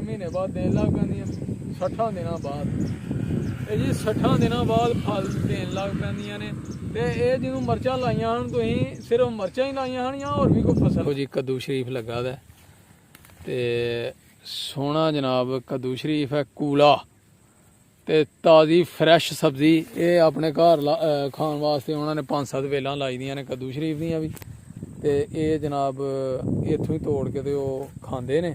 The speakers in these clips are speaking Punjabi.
महीने बाद देन लग पैंदियां 60 दिनों बाद ये जी 60 दिनों बाद फल देन लग पैंदियां ने ते ये जिन्हों मरचां लाइयां हन तुसीं सिर्फ मरचां ही लाइयां हन या होर भी कोई फसल जी कद्दू शरीफ लगा दा ते सोहना जनाब कद्दू शरीफ है कूला ते ताज़ी फ्रैश सब्जी ये अपने घर खाने वास्ते उन्होंने 5-7 वेलां लाई दियां ने कद्दू शरीफ दियां भी ते ये जनाब इत्थों ही तोड़ के ते ओह खांदे ने।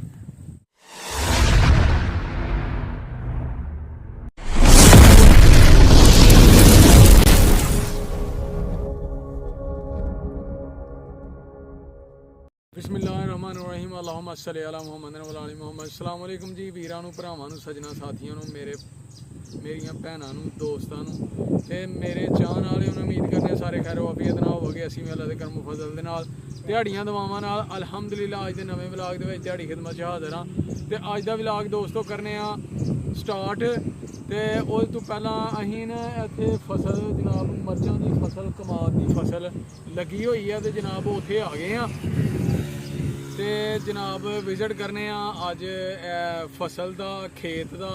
बिस्मिल्लाहिर्रहमानिर्रहीम अल्लाहुम्मा सल्ली अला मुहम्मद व अला मुहम्मद। अस्सलाम वालेकुम जी वीरां नूं भरावां नूं सजना साथियां नूं मेरियां भैणां नूं दोस्तां नूं ते मेरे चाहण वाले उन्हें उम्मीद करने सारे खैर वाफियत नाल होवगे असीं भी अल्लाह दे करम फजल दे नाल दिहाड़ियां दवावां नाल अल्हम्दुलिल्लाह अज दे नवें व्लॉग दे विच दिहाड़ी खिदमत च हाज़र हां ते अज दा व्लॉग दोस्तों करने आ स्टार्ट ते उस तो पहला असीं ना इत्थे फसल जनाब मरचां दी फसल कमाद दी फसल लगी हुई है ते जनाब उत्थे आ गए हैं ते जनाब विजिट करने अज फसल दा खेत दा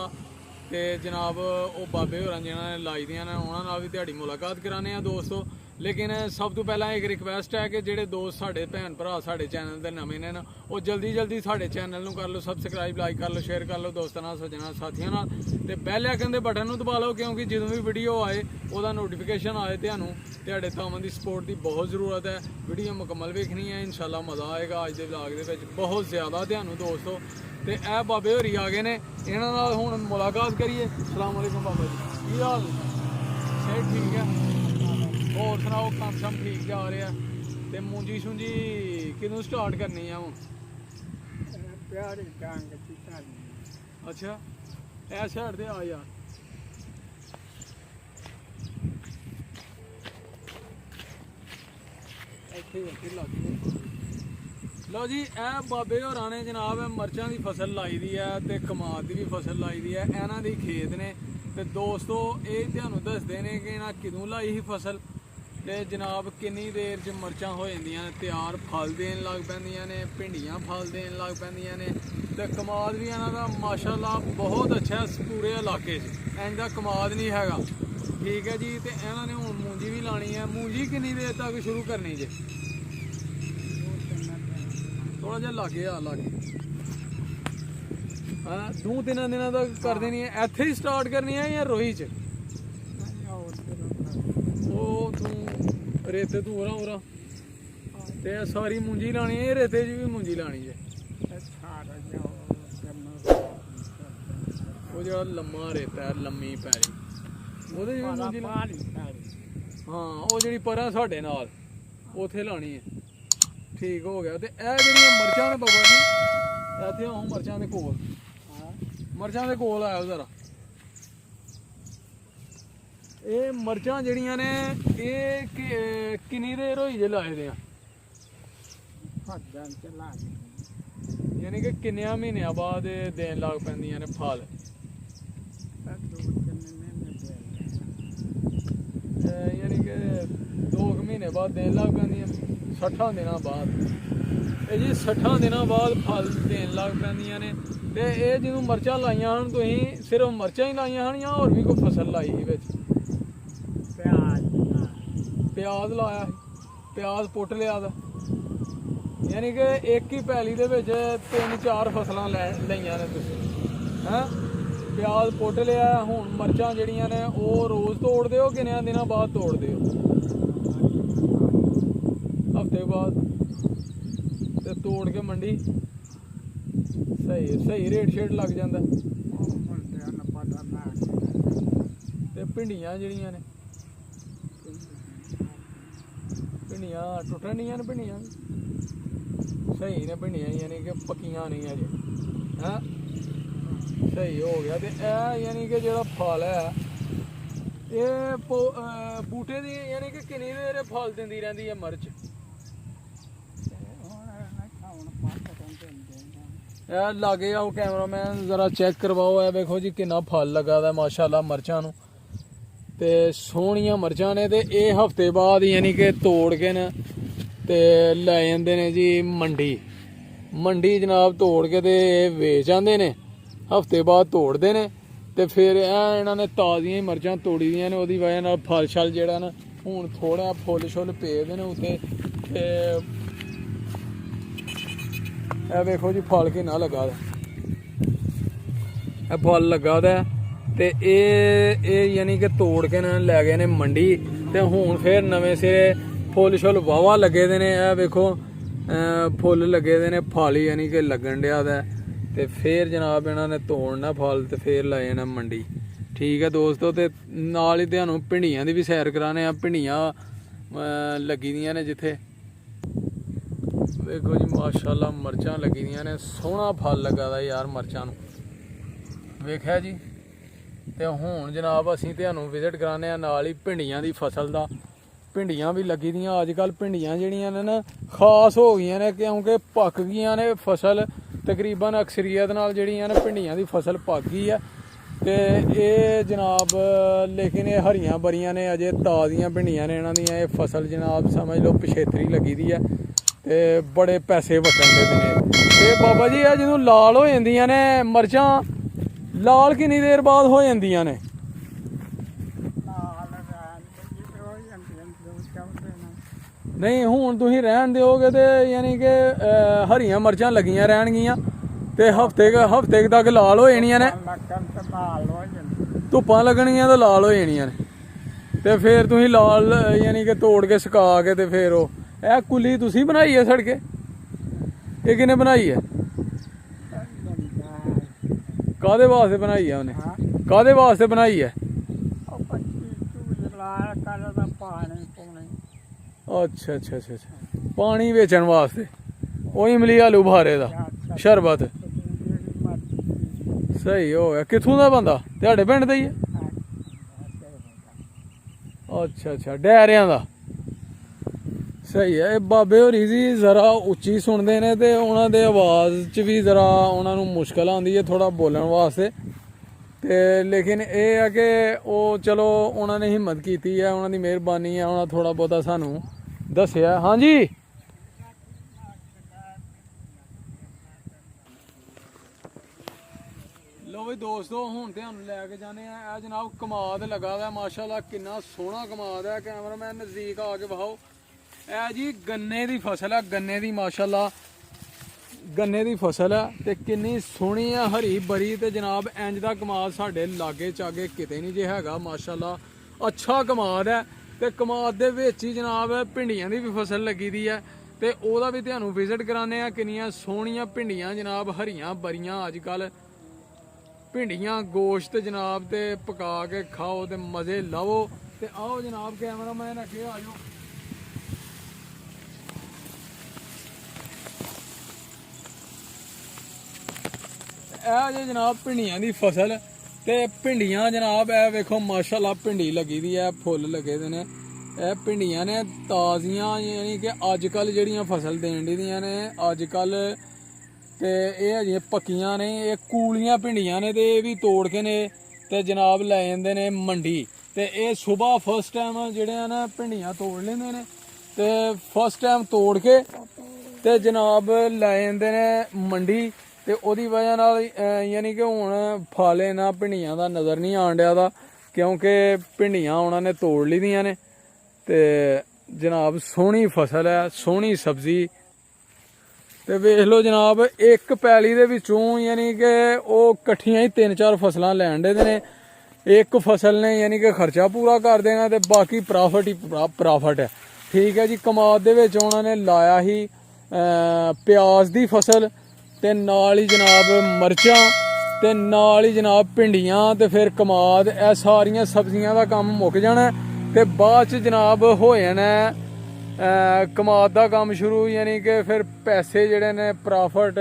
ते जनाब वो बाबे होरां जिन्हां ने लाई दियां ने उन्हां नाल भी दिहाड़ी मुलाकात कराने दोस्तों। लेकिन सब तो पहला एक रिक्वेस्ट है कि जेडे दोस्त साढ़े भैन भरा साढ़े चैनल के नवे ने वो जल्दी साढ़े चैनल नूं कर लो सबसक्राइब लाइक कर लो शेयर कर लो दोस्तों नाल सज्जनां साथियां नाल ते बैल आइकन दे बटन नूं दबा लो क्योंकि जदों भी वीडियो आए उहदा नोटिफिकेशन आए तुहानूं तुहाडे तावां दी सपोर्ट की बहुत जरूरत है। वीडियो मुकम्मल वेखनी है इंशाल्लाह मज़ा आएगा अज दे व्लॉग दे विच बहुत ज़्यादा तुहानूं दोस्तों। तो यह बाबे होरी आ गए ने इन्हां नाल हुण मुलाकात करिए। अस्सलाम वालेकुम बाबा जी की हाल सही ठीक है होर सुनाओ कम शम ठीक जा रहा है तो मूंजी शूंजी किदों स्टार्ट करनी है हुण? अच्छा ऐ साइड ते आ यार लो जी ए बाबे होरां ने जनाब मरचां की फसल लाई दी है ते कमाद की भी फसल लाई दी है इन्हां दे खेत ने ते दोस्तों ये तुहानूं दसदे ने कि इन्हां किदों लाई ही फसल ते जनाब किन्नी देर च मरचां हो जांदियां ने तैयार फल देन लग पैंदियां ने भिंडियां फल देन लग पैंदियां ने ते कमाद भी इन्हां दा माशाअल्लाह बहुत अच्छा है पूरे इलाके च इंज दा कमाद नहीं हैगा ठीक है जी। ते इन्हां ने हुण मूंजी भी लानी है मूंजी किन्नी देर तक शुरू करनी जे? थोड़ा जहा लागे आ लागे हाँ 2-3 दिनों तक कर देनी है इत्थे ही स्टार्ट करनी है या रोही च? ओ तू रेते तू उरा उरा ते सारी मूंजी लानी है रेते च भी मूंजी लानी है वो जो लम्मा रेता है लम्मी पैरी ओहदे च भी मूंजी हाँ वो जी पर साढ़े नाल उत्थे लानी है ठीक हो गया। तो यह जी मरचां ने बाबा जी इतने आओ मरचां के कोल मरचां के कोल आयो जरा ये मरचां जड़ियां ने ये किन्नी देर होई जे लाए दे यानी कि किन्ने महीनों बाद देन लग पैंदियां ने फल? यानी कि 2 महीने बाद देन लग पैंदियां 60 दिनों बाद ये जी 60 दिनों बाद फल देन लग पैंदियां ने ते ये जिन्हों मरचां लाइयां हन तुसीं सिर्फ मरचां ही लाइयां हन या होर भी कोई फसल लाई ही विच? प्याज लाया प्याज पुट लिया यानी कि एक ही पैली दे विच 3-4 फसलां लईयां ने तुसीं हैं प्याज पुट लिया हुण मरचां जड़ियां ने वो रोज़ तोड़दे हो किन्ने दिनों बाद तोड़दे हो? हफ्ते बाद ते तोड़ के मंडी सही रेट शेट लग जाता ते भिंडियां जड़ियां ने भिंडियां टुटन दियां ने भिंडियां सही ने भिंडियां यानी कि पक्कियां नहीं अजे हैं सही हो गया। तो यह यानी कि जो फल है ये बूटे दी यानी कि किन्नी देर फल दिंदी रहिंदी है मरच? लागे आओ कैमरामैन जरा चेक करवाओ है देखो जी कितना फल लगा दा माशाअल्लाह मरचां नूं ते सोहणियां मरचां ने ते ये हफ्ते बाद यानी कि तोड़ के न ते लै जांदे ने जी मंडी जनाब तोड़ के ते वेच आंदे ने ਹਫ਼ਤੇ ਬਾਅਦ ਤੋੜਦੇ ਨੇ ਤੇ ਫਿਰ ਇਹ ਇਹਨਾਂ ਨੇ ਤਾਜ਼ੀਆਂ ਹੀ ਮਿਰਚਾਂ ਤੋੜੀ ਦੀਆਂ ਨੇ, ਉਹਦੀ ਵਜ੍ਹਾ ਨਾਲ ਫਲ ਛਲ ਜਿਹੜਾ ਨਾ ਹੁਣ ਥੋੜਾ ਫੁੱਲ ਛੁੱਲ ਪਏ ਦੇ ਨੇ ਉੱਤੇ। ਤੇ ਇਹ ਵੇਖੋ ਜੀ ਫਲ ਕਿੰਨਾ ਲੱਗਾ ਦਾ, ਇਹ ਫਲ ਲੱਗਾ ਦਾ। ਤੇ ਇਹ ਯਾਨੀ ਕਿ ਤੋੜ ਕੇ ਨਾ ਲੈ ਗਏ ਨੇ ਮੰਡੀ, ਤੇ ਹੁਣ ਫਿਰ ਨਵੇਂ ਸਿਰੇ ਫੁੱਲ ਛੁੱਲ ਵਾਹਵਾ ਲੱਗੇ ਦੇ ਨੇ। ਇਹ ਵੇਖੋ ਫੁੱਲ ਲੱਗੇ ਦੇ ਨੇ, ਫਲ ਯਾਨੀ ਕਿ ਲੱਗਣ ਡਿਆ ਦਾ। ਤੇ ਫਿਰ ਜਨਾਬ ਇਹਨਾਂ ਨੇ ਤੋੜਨਾ ਫਲ ਤੇ ਫਿਰ ਲੈ ਜਾਣਾ ਮੰਡੀ। ਠੀਕ ਹੈ ਦੋਸਤੋ, ਤੇ ਨਾਲ ਹੀ ਤੁਹਾਨੂੰ ਭਿੰਡੀਆਂ ਦੀ ਵੀ ਸੈਰ ਕਰਾਣੇ ਆ। ਭਿੰਡੀਆਂ ਲੱਗੀ ਦੀਆਂ ਨੇ ਜਿੱਥੇ, ਵੇਖੋ ਜੀ ਮਾਸ਼ਾਅੱਲਾ ਮਿਰਚਾਂ ਲੱਗੀ ਦੀਆਂ ਨੇ, ਸੋਹਣਾ ਫਲ ਲੱਗਾ ਦਾ ਯਾਰ ਮਿਰਚਾਂ ਨੂੰ, ਵੇਖਿਆ ਜੀ। ਤੇ ਹੁਣ ਜਨਾਬ ਅਸੀਂ ਤੁਹਾਨੂੰ ਵਿਜ਼ਿਟ ਕਰਾਉਂਦੇ ਆ ਨਾਲ ਹੀ ਭਿੰਡੀਆਂ ਦੀ ਫਸਲ ਦਾ। ਭਿੰਡੀਆਂ ਵੀ ਲੱਗੀ ਦੀਆਂ ਅੱਜ ਕੱਲ੍ਹ, ਭਿੰਡੀਆਂ ਜਿਹੜੀਆਂ ਨੇ ਨਾ ਖਾਸ ਹੋ ਗਈਆਂ ਨੇ ਕਿਉਂਕਿ ਪੱਕ ਗਈਆਂ ਨੇ ਫਸਲ ਤਕਰੀਬਨ ਅਕਸਰੀਅਤ ਨਾਲ, ਜਿਹੜੀਆਂ ਨੇ ਭਿੰਡੀਆਂ ਦੀ ਫਸਲ ਪੱਕ ਗਈ ਹੈ। ਤੇ ਇਹ ਜਨਾਬ ਲੇਕਿਨ ਇਹ ਹਰੀਆਂ ਬਰੀਆਂ ਨੇ, ਅਜੇ ਤਾਜ਼ੀਆਂ ਭਿੰਡੀਆਂ ਨੇ ਇਹਨਾਂ ਦੀਆਂ। ਇਹ ਫਸਲ ਜਨਾਬ ਸਮਝ ਲਓ ਪਿਛੇਤਰੀ ਲੱਗੀ ਦੀ ਹੈ ਤੇ ਬੜੇ ਪੈਸੇ ਵਟਣ ਦੇ ਨੇ। ਤੇ ਬਾਬਾ ਜੀ ਇਹ ਜਦੋਂ ਲਾਲ ਹੋ ਜਾਂਦੀਆਂ ਨੇ ਮਿਰਚਾਂ, ਲਾਲ ਕਿੰਨੀ ਦੇਰ ਬਾਅਦ ਹੋ ਜਾਂਦੀਆਂ ਨੇ? ਨਹੀਂ ਹੁਣ ਤੁਸੀਂ ਰਹਿਣ ਦਿਓਗੇ ਤੇ ਯਾਨੀ ਕਿ ਹਰੀਆਂ ਮਿਰਚਾਂ ਲੱਗੀਆਂ ਰਹਿਣਗੀਆਂ ਤੇ ਹਫ਼ਤੇ ਤੱਕ ਲਾਲ ਹੋ ਜਾਣੀਆਂ ਨੇ, ਧੁੱਪਾਂ ਲੱਗਣਗੀਆਂ ਤਾਂ ਲਾਲ ਹੋ ਜਾਣੀਆਂ ਨੇ। ਤੇ ਫਿਰ ਤੁਸੀਂ ਲਾਲ ਯਾਨੀ ਕਿ ਤੋੜ ਕੇ ਸੁਕਾ ਕੇ ਤੇ ਫਿਰ ਉਹ ਇਹ ਕੁੱਲੀ ਤੁਸੀਂ ਬਣਾਈ ਹੈ ਸੜਕੇ? ਇਹ ਕਿਹਨੇ ਬਣਾਈ ਹੈ? ਕਾਹਦੇ ਵਾਸਤੇ ਬਣਾਈ ਹੈ ਉਹਨੇ? ਕਾਹਦੇ ਵਾਸਤੇ ਬਣਾਈ ਹੈ? ਅੱਛਾ ਅੱਛਾ ਅੱਛਾ ਅੱਛਾ, ਪਾਣੀ ਵੇਚਣ ਵਾਸਤੇ। ਉਹ ਇਮਲੀ ਆਲੂ ਬੁਖਾਰੇ ਦਾ ਸ਼ਰਬਤ ਸਹੀ ਹੋ ਗਿਆ। ਕਿੱਥੋਂ ਦਾ ਬੰਦਾ? ਤੁਹਾਡੇ ਪਿੰਡ ਦਾ ਹੀ ਹੈ? ਅੱਛਾ ਅੱਛਾ, ਡੈਰਿਆਂ ਦਾ। ਸਹੀ ਹੈ। ਇਹ ਬਾਬੇ ਹੋਰੀ ਜੀ ਜ਼ਰਾ ਉੱਚੀ ਸੁਣਦੇ ਨੇ ਤੇ ਉਹਨਾਂ ਦੇ ਆਵਾਜ਼ 'ਚ ਵੀ ਜ਼ਰਾ ਉਹਨਾਂ ਨੂੰ ਮੁਸ਼ਕਲ ਆਉਂਦੀ ਹੈ ਥੋੜਾ ਬੋਲਣ ਵਾਸਤੇ। ਤੇ ਲੇਕਿਨ ਇਹ ਹੈ ਕਿ ਉਹ ਚਲੋ ਉਹਨਾਂ ਨੇ ਹਿੰਮਤ ਕੀਤੀ ਹੈ, ਉਹਨਾਂ ਦੀ ਮਿਹਰਬਾਨੀ ਹੈ, ਉਹਨਾਂ ਥੋੜਾ ਬਹੁਤਾ ਸਾਨੂੰ ਦੱਸਿਆ। ਹਾਂਜੀ ਲੋ ਵੀ ਦੋਸਤੋ, ਹੁਣ ਤੁਹਾਨੂੰ ਲੈ ਕੇ ਜਾਣੇ ਆ। ਇਹ ਜਨਾਬ ਕਮਾਦ ਲਗਾ ਦਾ ਮਾਸ਼ਾਅੱਲਾ, ਕਿੰਨਾ ਸੋਹਣਾ ਕਮਾਦ ਹੈ। ਕੈਮਰਾਮੈਨ ਨਜ਼ਦੀਕ ਆ ਕੇ ਵਿਖਾਓ। ਇਹ ਜੀ ਗੰਨੇ ਦੀ ਫਸਲ ਹੈ, ਗੰਨੇ ਦੀ ਮਾਸ਼ਾਅੱਲਾ ਗੰਨੇ ਦੀ ਫਸਲ ਹੈ ਤੇ ਕਿੰਨੀ ਸੋਹਣੀ ਹੈ, ਹਰੀ ਬਰੀ। ਤੇ ਜਨਾਬ ਇੰਜ ਦਾ ਕਮਾਦ ਸਾਡੇ ਲਾਗੇ ਚਾਗੇ ਕਿਤੇ ਨਹੀਂ ਜੇ ਹੈਗਾ ਮਾਸ਼ਾਅੱਲਾ। ਅੱਛਾ ਕਮਾਦ ਹੈ ਤੇ ਕਮਾਦ ਦੇ ਵਿੱਚ ਹੀ ਜਨਾਬ ਭਿੰਡੀਆਂ ਦੀ ਵੀ ਫਸਲ ਲੱਗੀ ਦੀ ਹੈ ਤੇ ਉਹਦਾ ਵੀ ਤੁਹਾਨੂੰ ਵਿਜ਼ਿਟ ਕਰਾਉਂਦੇ ਆ। ਕਿੰਨੀਆਂ ਸੋਹਣੀਆਂ ਭਿੰਡੀਆਂ ਜਨਾਬ, ਹਰੀਆਂ ਬਰੀਆਂ। ਅੱਜ ਕੱਲ ਭਿੰਡੀਆਂ ਗੋਸ਼ਤ ਜਨਾਬ ਤੇ ਪਕਾ ਕੇ ਖਾਓ ਤੇ ਮਜ਼ੇ ਲਵੋ। ਤੇ ਆਓ ਜਨਾਬ ਕੈਮਰਾਮੈਨ ਅੱਗੇ ਆ ਜਾਓ। ਇਹ ਜੇ ਜਨਾਬ ਭਿੰਡੀਆਂ ਦੀ ਫਸਲ ਤੇ ਭਿੰਡੀਆਂ ਜਨਾਬ ਇਹ ਵੇਖੋ ਮਾਸ਼ਾਅੱਲਾ ਭਿੰਡੀ ਲੱਗੀ ਦੀ ਹੈ, ਫੁੱਲ ਲੱਗੇ ਦੇ ਨੇ। ਇਹ ਭਿੰਡੀਆਂ ਨੇ ਤਾਜ਼ੀਆਂ, ਯਾਨੀ ਕਿ ਅੱਜ ਕੱਲ ਜਿਹੜੀਆਂ ਫਸਲ ਦੇਣ ਦੀਆਂ ਨੇ ਅੱਜ ਕੱਲ, ਤੇ ਇਹ ਹਜੇ ਪੱਕੀਆਂ ਨੇ। ਇਹ ਕੂਲੀਆਂ ਭਿੰਡੀਆਂ ਨੇ ਤੇ ਇਹ ਵੀ ਤੋੜ ਕੇ ਨੇ ਤੇ ਜਨਾਬ ਲੈ ਜਾਂਦੇ ਨੇ ਮੰਡੀ। ਤੇ ਇਹ ਸਵੇਰ ਫਸਟ ਟਾਈਮ ਜਿਹੜੇ ਨਾ ਭਿੰਡੀਆਂ ਤੋੜ ਲੈਂਦੇ ਨੇ ਤੇ ਫਸਟ ਟਾਈਮ ਤੋੜ ਕੇ ਤੇ ਜਨਾਬ ਲੈ ਜਾਂਦੇ ਨੇ ਮੰਡੀ। ਤੇ ਉਹਦੀ ਵਜ੍ਹਾ ਨਾਲ ਯਾਨੀ ਕਿ ਹੁਣ ਫਲ ਇਹਨਾਂ ਭਿੰਡੀਆਂ ਦਾ ਨਜ਼ਰ ਨਹੀਂ ਆਉਣ ਡਿਆ ਦਾ, ਕਿਉਂਕਿ ਭਿੰਡੀਆਂ ਉਹਨਾਂ ਨੇ ਤੋੜ ਲਈ ਦੀਆਂ ਨੇ। ਤੇ ਜਨਾਬ ਸੋਹਣੀ ਫਸਲ ਹੈ, ਸੋਹਣੀ ਸਬਜ਼ੀ। ਤੇ ਵੇਖ ਲਓ ਜਨਾਬ ਇੱਕ ਪੈਲੀ ਦੇ ਵਿੱਚੋਂ ਯਾਨੀ ਕਿ ਉਹ ਇਕੱਠੀਆਂ ਹੀ 3-4 ਫਸਲਾਂ ਲੈਣ ਦੇ ਨੇ। ਇੱਕ ਫਸਲ ਨੇ ਯਾਨੀ ਕਿ ਖਰਚਾ ਪੂਰਾ ਕਰ ਦੇਣਾ ਤੇ ਬਾਕੀ ਪ੍ਰੋਫਿਟ ਹੀ ਪ੍ਰੋਫਿਟ ਹੈ। ਠੀਕ ਹੈ ਜੀ। ਕਮਾਦ ਦੇ ਵਿੱਚ ਉਹਨਾਂ ਨੇ ਲਾਇਆ ਹੀ ਪਿਆਜ਼ ਦੀ ਫਸਲ ਤੇ ਨਾਲ ਹੀ ਜਨਾਬ ਮਿਰਚਾਂ ਤੇ ਨਾਲ ਹੀ ਜਨਾਬ ਭਿੰਡੀਆਂ ਤੇ ਫਿਰ ਕਮਾਦ। ਇਹ ਸਾਰੀਆਂ ਸਬਜ਼ੀਆਂ ਦਾ ਕੰਮ ਮੁੱਕ ਜਾਣਾ ਤੇ ਬਾਅਦ ਚ ਜਨਾਬ ਹੋ ਜਾਣਾ ਕਮਾਦ ਦਾ ਕੰਮ ਸ਼ੁਰੂ। ਯਾਨੀ ਕਿ ਫਿਰ ਪੈਸੇ ਜਿਹੜੇ ਨੇ ਪ੍ਰੋਫਿਟ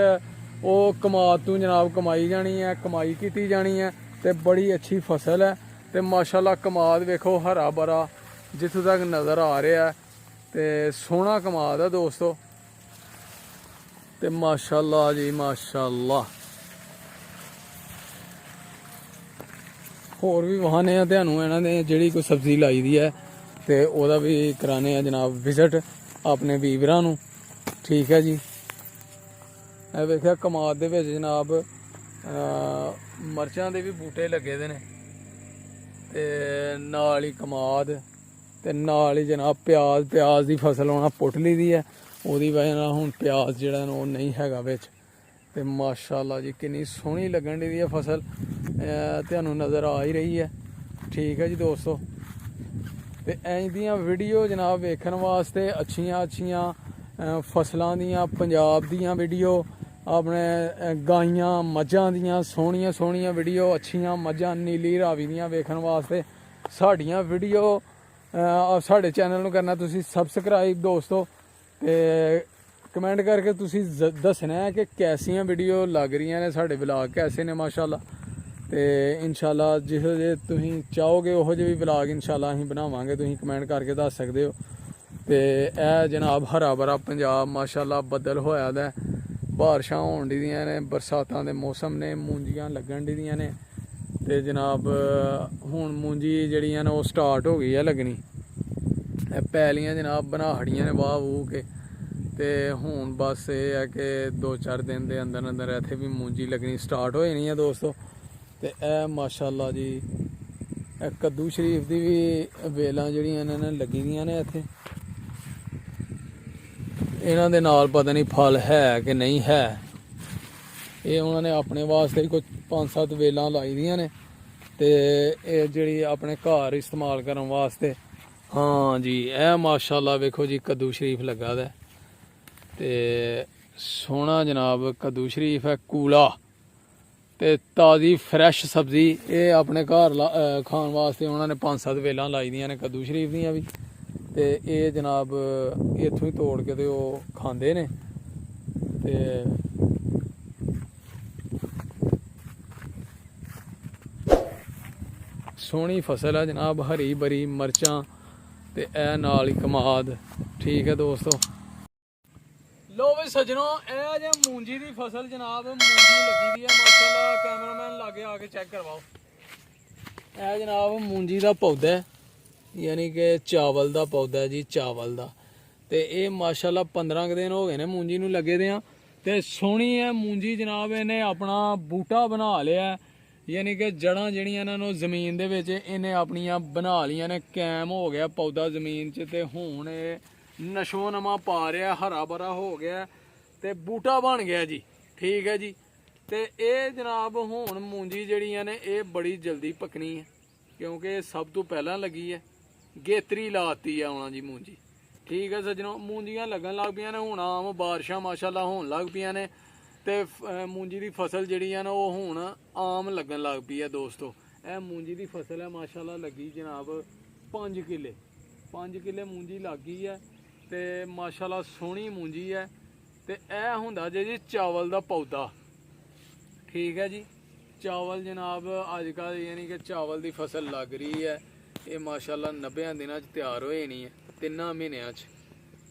ਉਹ ਕਮਾਦ ਤੋਂ ਜਨਾਬ ਕਮਾਈ ਜਾਣੀ ਹੈ, ਕਮਾਈ ਕੀਤੀ ਜਾਣੀ ਹੈ। ਤੇ ਬੜੀ ਅੱਛੀ ਫਸਲ ਹੈ ਤੇ ਮਾਸ਼ਾਅੱਲਾ ਕਮਾਦ ਵੇਖੋ ਹਰਾ ਭਰਾ ਜਿੱਥੋਂ ਤੱਕ ਨਜ਼ਰ ਆ ਰਿਹਾ ਤੇ ਸੋਹਣਾ ਕਮਾਦ ਹੈ ਦੋਸਤੋ। ਤੇ ਮਾਸ਼ਾਅੱਲਾ ਜੀ ਮਾਸ਼ਾਅੱਲਾ। ਹੋਰ ਵੀ ਵਹਾਨੇ ਆ ਤੁਹਾਨੂੰ ਇਹਨਾਂ ਨੇ ਜਿਹੜੀ ਕੋਈ ਸਬਜ਼ੀ ਲਾਈ ਦੀ ਹੈ ਤੇ ਉਹਦਾ ਵੀ ਕਰਾਣੇ ਆ ਜਨਾਬ ਵਿਜ਼ਿਟ ਆਪਣੇ ਵੀਵਰਾਂ ਨੂੰ। ਠੀਕ ਹੈ ਜੀ। ਇਹ ਵੇਖਿਆ ਕਮਾਦ ਦੇ ਵਿੱਚ ਜਨਾਬ ਮਿਰਚਾਂ ਦੇ ਵੀ ਬੂਟੇ ਲੱਗੇ ਦੇ ਨੇ ਤੇ ਨਾਲ ਹੀ ਕਮਾਦ ਤੇ ਨਾਲ ਹੀ ਜਨਾਬ ਪਿਆਜ਼ ਦੀ ਫਸਲ ਹੋਣਾ ਪੁੱਟ ਲਈ ਦੀ ਹੈ। ਉਹਦੀ ਵਜ੍ਹਾ ਨਾਲ ਹੁਣ ਪਿਆਜ਼ ਜਿਹੜਾ ਉਹ ਨਹੀਂ ਹੈਗਾ ਵਿੱਚ। ਤੇ ਮਾਸ਼ਾਅੱਲਾ ਜੀ ਕਿੰਨੀ ਸੋਹਣੀ ਲੱਗਣ ਦੀ ਹੈ ਫਸਲ, ਤੁਹਾਨੂੰ ਨਜ਼ਰ ਆ ਹੀ ਰਹੀ ਹੈ। ਠੀਕ ਹੈ ਜੀ ਦੋਸਤੋ, ਤੇ ਇੰਝ ਦੀਆਂ ਵੀਡੀਓ ਜਨਾਬ ਵੇਖਣ ਵਾਸਤੇ ਅੱਛੀਆਂ ਫਸਲਾਂ ਦੀਆਂ, ਪੰਜਾਬ ਦੀਆਂ ਵੀਡੀਓ, ਆਪਣੇ ਗਾਈਆਂ ਮੱਝਾਂ ਦੀਆਂ ਸੋਹਣੀਆਂ ਵੀਡੀਓ, ਅੱਛੀਆਂ ਮੱਝਾਂ ਨੀਲੀ ਰਾਵੀ ਦੀਆਂ ਵੇਖਣ ਵਾਸਤੇ ਸਾਡੀਆਂ ਵੀਡੀਓ ਸਾਡੇ ਚੈਨਲ ਨੂੰ ਕਰਨਾ ਤੁਸੀਂ ਸਬਸਕ੍ਰਾਈਬ ਦੋਸਤੋ। ਤੇ ਕਮੈਂਟ ਕਰਕੇ ਤੁਸੀਂ ਦੱਸਣਾ ਹੈ ਕਿ ਕੈਸੀਆਂ ਵੀਡੀਓ ਲੱਗ ਰਹੀਆਂ ਨੇ, ਸਾਡੇ ਵਲੌਗ ਕੈਸੇ ਨੇ ਮਾਸ਼ਾਅੱਲਾ। ਤੇ ਇਨਸ਼ਾਅੱਲਾ ਜਿਹੋ ਜਿਹੇ ਤੁਸੀਂ ਚਾਹੋਗੇ ਉਹੋ ਜਿਹੇ ਵੀ ਵਲੌਗ ਇਨਸ਼ਾਅੱਲਾ ਅਸੀਂ ਬਣਾਵਾਂਗੇ, ਤੁਸੀਂ ਕਮੈਂਟ ਕਰਕੇ ਦੱਸ ਸਕਦੇ ਹੋ। ਤੇ ਇਹ ਜਨਾਬ ਹਰਾ ਭਰਾ ਪੰਜਾਬ ਮਾਸ਼ਾਅੱਲਾ ਬੱਦਲ ਹੋਇਆ ਦਾ, ਬਾਰਿਸ਼ਾਂ ਹੋਣ ਦੀਆਂ ਨੇ, ਬਰਸਾਤਾਂ ਦੇ ਮੌਸਮ ਨੇ, ਮੂੰਜੀਆਂ ਲੱਗਣ ਦੀਆਂ ਨੇ। ਤੇ ਜਨਾਬ ਹੁਣ ਮੂੰਜੀ ਜਿਹੜੀਆਂ ਨੇ ਉਹ ਸਟਾਰਟ ਹੋ ਗਈ ਹੈ ਲੱਗਣੀ। ਇਹ ਪੈਲੀਆਂ ਜਨਾਬ ਬਣਾਹੜੀਆਂ ਨੇ ਵਾਹ ਵੂਹ ਕੇ, ਤੇ ਹੁਣ ਬਸ ਇਹ ਹੈ ਕਿ 2-4 ਦਿਨ ਦੇ ਅੰਦਰ ਇੱਥੇ ਵੀ ਮੂੰਜੀ ਲੱਗਣੀ ਸਟਾਰਟ ਹੋ ਜਾਣੀ ਹੈ ਦੋਸਤੋ। ਤੇ ਇਹ ਮਾਸ਼ਾਅੱਲਾ ਜੀ ਇਹ ਕੱਦੂ ਸ਼ਰੀਫ ਦੀ ਵੀ ਵੇਲਾਂ ਜਿਹੜੀਆਂ ਇਹਨਾਂ ਨੇ ਲੱਗੀ ਦੀਆਂ ਨੇ ਇੱਥੇ। ਇਹਨਾਂ ਦੇ ਨਾਲ ਪਤਾ ਨਹੀਂ ਫਲ ਹੈ ਕਿ ਨਹੀਂ ਹੈ, ਇਹ ਉਹਨਾਂ ਨੇ ਆਪਣੇ ਵਾਸਤੇ ਕੋਈ 5-7 ਵੇਲਾਂ ਲਾਈ ਦੀਆਂ ਨੇ ਤੇ ਇਹ ਜਿਹੜੀ ਆਪਣੇ ਘਰ ਇਸਤੇਮਾਲ ਕਰਨ ਵਾਸਤੇ। ਹਾਂ ਜੀ ਇਹ ਮਾਸ਼ਾਅੱਲਾ ਵੇਖੋ ਜੀ ਕੱਦੂ ਸ਼ਰੀਫ ਲੱਗਾ ਦਾ ਤੇ ਸੋਹਣਾ ਜਨਾਬ ਕੱਦੂ ਸ਼ਰੀਫ ਹੈ, ਕੂਲਾ ਤੇ ਤਾਜ਼ੀ ਫਰੈਸ਼ ਸਬਜ਼ੀ। ਇਹ ਆਪਣੇ ਘਰ ਖਾਣ ਵਾਸਤੇ ਉਹਨਾਂ ਨੇ 5-7 ਵੇਲਾਂ ਲਾਈ ਦੀਆਂ ਨੇ ਕੱਦੂ ਸ਼ਰੀਫ ਦੀਆਂ ਵੀ। ਤੇ ਇਹ ਜਨਾਬ ਇੱਥੋਂ ਹੀ ਤੋੜ ਕੇ ਤੇ ਉਹ ਖਾਂਦੇ ਨੇ। ਤੇ ਸੋਹਣੀ ਫਸਲ ਹੈ ਜਨਾਬ, ਹਰੀ ਭਰੀ ਮਿਰਚਾਂ ਤੇ ਇਹ ਨਾਲ ਹੀ ਕਮਾਦ। ਠੀਕ ਹੈ ਦੋਸਤੋ, ਲੋ ਵੀ ਸੱਜਣੋ ਇਹ ਜੇ ਮੂੰਜੀ ਦੀ ਫਸਲ ਜਨਾਬ, ਮੂੰਜੀ ਲੱਗੀ ਦੀ ਹੈ ਮਾਸ਼ਾਅੱਲਾ। ਕੈਮਰਾਮੈਨ ਲਾਗੇ ਆ ਕੇ ਚੈੱਕ ਕਰਵਾਓ। ਇਹ ਜਨਾਬ ਮੂੰਜੀ ਦਾ ਪੌਦਾ ਹੈ, ਯਾਨੀ ਕਿ ਚਾਵਲ ਦਾ ਪੌਦਾ ਜੀ, ਚਾਵਲ ਦਾ। ਤੇ ਇਹ ਮਾਸ਼ਾਅੱਲਾ 15 ਕੁ ਦਿਨ ਹੋ ਗਏ ਨੇ ਮੂੰਜੀ ਨੂੰ ਲੱਗੇ ਦੇ ਆ। ਤੇ ਸੋਹਣੀ ਹੈ ਮੂੰਜੀ ਜਨਾਬ, ਇਹਨੇ ਆਪਣਾ ਬੂਟਾ ਬਣਾ ਲਿਆ, ਯਾਨੀ ਕਿ ਜੜ੍ਹਾਂ ਜਿਹੜੀਆਂ ਇਹਨਾਂ ਨੂੰ ਜ਼ਮੀਨ ਦੇ ਵਿੱਚ ਇਹਨੇ ਆਪਣੀਆਂ ਬਣਾ ਲਈਆਂ ਨੇ, ਕਾਇਮ ਹੋ ਗਿਆ ਪੌਦਾ ਜ਼ਮੀਨ 'ਚ। ਤੇ ਹੁਣ ਇਹ ਨਸ਼ੋ ਨਵਾਂ ਪਾ ਰਿਹਾ, ਹਰਾ ਭਰਾ ਹੋ ਗਿਆ ਤੇ ਬੂਟਾ ਬਣ ਗਿਆ ਜੀ। ਠੀਕ ਹੈ ਜੀ, ਤੇ ਇਹ ਜਨਾਬ ਹੁਣ ਮੂੰਜੀ ਜਿਹੜੀਆਂ ਨੇ ਇਹ ਬੜੀ ਜਲਦੀ ਪੱਕਣੀ ਹੈ, ਕਿਉਂਕਿ ਇਹ ਸਭ ਤੋਂ ਪਹਿਲਾਂ ਲੱਗੀ ਹੈ। ਗੇਤਰੀ ਲਾਤੀ ਆ ਉਹਨਾਂ ਜੀ ਮੂੰਜੀ। ਠੀਕ ਹੈ ਸੱਜਣੋ, ਮੂੰਜੀਆਂ ਲੱਗਣ ਲੱਗ ਪਈਆਂ ਨੇ ਹੁਣ, ਆਮ ਬਾਰਿਸ਼ਾਂ ਮਾਸ਼ਾਅੱਲਾ ਹੋਣ ਲੱਗ ਪਈਆਂ ਨੇ ਤੇ ਮੂੰਜੀ ਦੀ ਫਸਲ ਜਿਹੜੀ ਆ ਨਾ ਉਹ ਹੁਣ ਆਮ ਲੱਗਣ ਲੱਗ ਪਈ ਹੈ ਦੋਸਤੋ। ਇਹ ਮੂੰਜੀ ਦੀ ਫਸਲ ਹੈ ਮਾਸ਼ਾਅੱਲਾ ਲੱਗੀ ਜਨਾਬ 5 ਕਿੱਲੇ ਮੂੰਜੀ ਲੱਗ ਗਈ ਹੈ ਤੇ ਮਾਸ਼ਾਅੱਲਾ ਸੋਹਣੀ ਮੂੰਜੀ ਹੈ। ਤੇ ਇਹ ਹੁੰਦਾ ਜੀ ਚਾਵਲ ਦਾ ਪੌਦਾ। ਠੀਕ ਹੈ ਜੀ, ਚਾਵਲ ਜਨਾਬ ਅੱਜ ਕੱਲ੍ਹ ਯਾਨੀ ਕਿ ਚਾਵਲ ਦੀ ਫਸਲ ਲੱਗ ਰਹੀ ਹੈ। ਇਹ ਮਾਸ਼ਾਅੱਲਾ 90 ਦਿਨਾਂ 'ਚ ਤਿਆਰ ਹੋ ਜਾਣੀ ਹੈ, 3 ਮਹੀਨਿਆਂ 'ਚ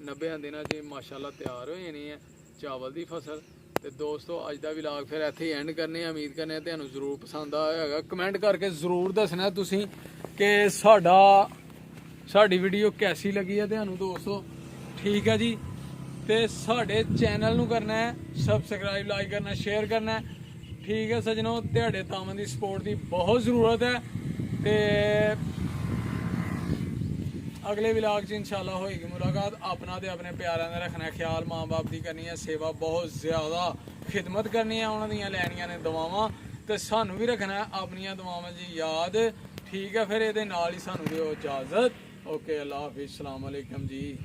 90 ਦਿਨਾਂ 'ਚ ਮਾਸ਼ਾਅੱਲਾ ਤਿਆਰ ਹੋ ਜਾਣੀ ਹੈ ਚਾਵਲ ਦੀ ਫਸਲ। ਤੇ ਦੋਸਤੋ ਅੱਜ ਦਾ ਵਲੌਗ ਫਿਰ ਇੱਥੇ ਹੀ ਐਂਡ ਕਰਨੇ ਆ। ਉਮੀਦ ਕਰਨੇ ਆ ਤੁਹਾਨੂੰ ਜ਼ਰੂਰ ਪਸੰਦ ਆਇਆ ਹੋਵੇਗਾ। ਕਮੈਂਟ ਕਰਕੇ ਜ਼ਰੂਰ ਦੱਸਣਾ ਤੁਸੀਂ ਕਿ ਸਾਡੀ ਵੀਡੀਓ ਕੈਸੀ ਲੱਗੀ ਹੈ ਤੁਹਾਨੂੰ ਦੋਸਤੋ। ਠੀਕ ਹੈ ਜੀ, ਤੇ ਸਾਡੇ ਚੈਨਲ ਨੂੰ ਕਰਨਾ ਹੈ ਸਬਸਕ੍ਰਾਈਬ, ਲਾਈਕ ਕਰਨਾ, ਸ਼ੇਅਰ ਕਰਨਾ। ਠੀਕ ਹੈ ਸੱਜਣੋ, ਤੁਹਾਡੇ ਤਾਮਨ ਦੀ ਸਪੋਰਟ ਦੀ ਬਹੁਤ ਜ਼ਰੂਰਤ ਹੈ। ਤੇ ਅਗਲੇ ਵਲੌਗ 'ਚ ਇਨਸ਼ਾਅੱਲਾ ਹੋਏਗੀ ਮੁਲਾਕਾਤ। ਆਪਣਾ ਤੇ ਆਪਣੇ ਪਿਆਰਿਆਂ ਦਾ ਰੱਖਣਾ ਖਿਆਲ, ਮਾਂ ਬਾਪ ਦੀ ਕਰਨੀ ਹੈ ਸੇਵਾ, ਬਹੁਤ ਜ਼ਿਆਦਾ ਖਿਦਮਤ ਕਰਨੀ ਹੈ, ਉਹਨਾਂ ਦੀਆਂ ਲੈਣੀਆਂ ਨੇ ਦੁਆਵਾਂ ਤੇ ਸਾਨੂੰ ਵੀ ਰੱਖਣਾ ਆਪਣੀਆਂ ਦੁਆਵਾਂ ਦੀ ਯਾਦ। ਠੀਕ ਹੈ, ਫਿਰ ਇਹਦੇ ਨਾਲ ਹੀ ਸਾਨੂੰ ਦਿਓ ਇਜਾਜ਼ਤ। ਓਕੇ, ਅੱਲਾ ਹਾਫਿਜ਼, ਸਲਾਮ ਅਲੈਕਮ ਜੀ।